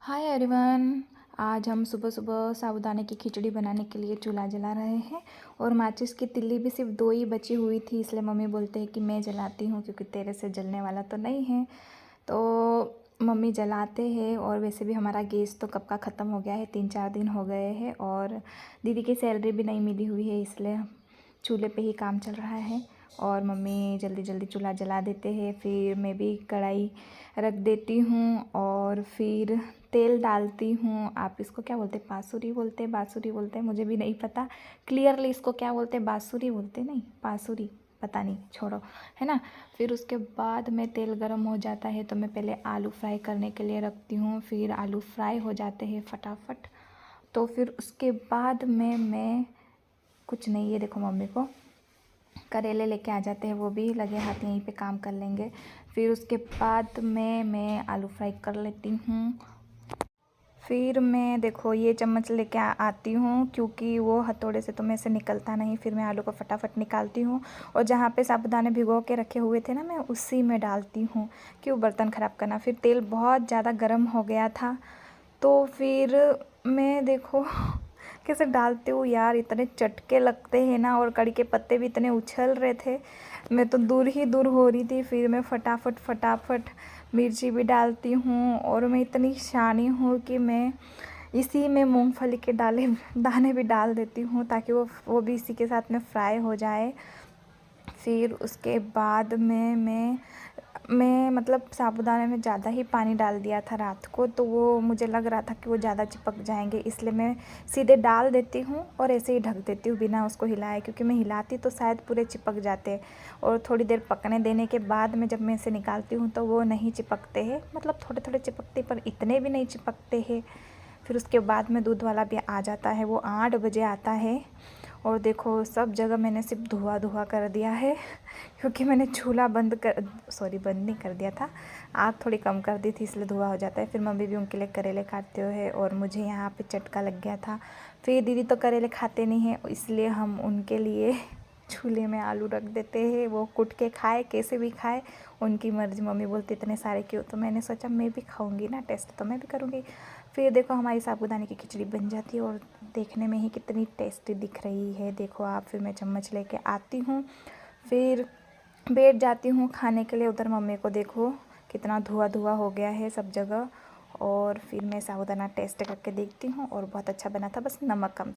Hi everyone. आज हम सुबह सुबह साबूदाने की खिचड़ी बनाने के लिए चूल्हा जला रहे हैं और माचिस की तिल्ली भी सिर्फ 2 ही बची हुई थी, इसलिए मम्मी बोलते हैं कि मैं जलाती हूँ क्योंकि तेरे से जलने वाला तो नहीं है। तो मम्मी जलाते हैं। और वैसे भी हमारा गैस तो कब का ख़त्म हो गया है, 3-4 दिन हो गए हैं और दीदी की सैलरी भी नहीं मिली हुई है, इसलिए चूल्हे पे ही काम चल रहा है। और मम्मी जल्दी जल्दी चूल्हा जला देते हैं, फिर मैं भी कढ़ाई रख देती हूँ और फिर तेल डालती हूँ। आप इसको क्या बोलते हैं, पासुरी बोलते हैं, बाँसुरी बोलते हैं, मुझे भी नहीं पता क्लियरली इसको क्या बोलते हैं। बाँसुरी बोलते नहीं, बाँसुरी, पता नहीं, छोड़ो, है ना। फिर उसके बाद में तेल गरम हो जाता है तो मैं पहले आलू फ्राई करने के लिए रखती हूँ। फिर आलू फ्राई हो जाते हैं फटाफट, तो फिर उसके बाद में मैं कुछ नहीं, ये देखो मम्मी को करेले लेके आ जाते हैं, वो भी लगे हाथ यहीं पे काम कर लेंगे। फिर उसके बाद में मैं आलू फ्राई कर लेती हूँ। फिर मैं देखो ये चम्मच लेके आती हूँ क्योंकि वो हथौड़े से तो मेरे से निकलता नहीं। फिर मैं आलू को फटाफट निकालती हूँ और जहाँ पे साबूदाने भिगो के रखे हुए थे ना, मैं उसी में डालती हूँ, क्यों बर्तन ख़राब करना। फिर तेल बहुत ज़्यादा गर्म हो गया था तो फिर मैं देखो कैसे डालती हूँ यार, इतने चटके लगते हैं ना, और कड़ी के पत्ते भी इतने उछल रहे थे, मैं तो दूर ही दूर हो रही थी। फिर मैं फटाफट मिर्ची भी डालती हूँ और मैं इतनी शानी हूँ कि मैं इसी में मूंगफली के दाने भी डाल देती हूँ ताकि वो भी इसी के साथ में फ्राई हो जाए। फिर उसके बाद में मैं मतलब साबूदाने में ज़्यादा ही पानी डाल दिया था रात को, तो वो मुझे लग रहा था कि वो ज़्यादा चिपक जाएंगे, इसलिए मैं सीधे डाल देती हूँ और ऐसे ही ढक देती हूँ बिना उसको हिलाए, क्योंकि मैं हिलाती तो शायद पूरे चिपक जाते। और थोड़ी देर पकने देने के बाद में जब मैं इसे निकालती हूँ तो वो नहीं चिपकते हैं, मतलब थोड़े थोड़े चिपकते पर इतने भी नहीं चिपकते हैं। फिर उसके बाद में दूध वाला भी आ जाता है, वो 8 बजे आता है। और देखो सब जगह मैंने सिर्फ धुआं कर दिया है क्योंकि मैंने चूल्हा बंद नहीं कर दिया था, आग थोड़ी कम कर दी थी, इसलिए धुआं हो जाता है। फिर मम्मी भी उनके लिए करेले काटते हुए और मुझे यहाँ पे चटका लग गया था। फिर दीदी तो करेले खाते नहीं हैं, इसलिए हम उनके लिए चूल्हे में आलू रख देते हैं, वो कुट के खाए कैसे भी खाए, उनकी मर्ज़ी। मम्मी बोलती इतने सारे क्यों, तो मैंने सोचा मैं भी खाऊंगी ना, टेस्ट तो मैं भी करूँगी। फिर देखो हमारी साबूदाने की खिचड़ी बन जाती है और देखने में ही कितनी टेस्टी दिख रही है, देखो आप। फिर मैं चम्मच लेके आती हूँ, फिर बैठ जाती हूँ खाने के लिए। उधर मम्मी को देखो कितना धुआं हो गया है सब जगह। और फिर मैं साबूदाना टेस्ट करके देखती हूँ और बहुत अच्छा बना था, बस नमक कम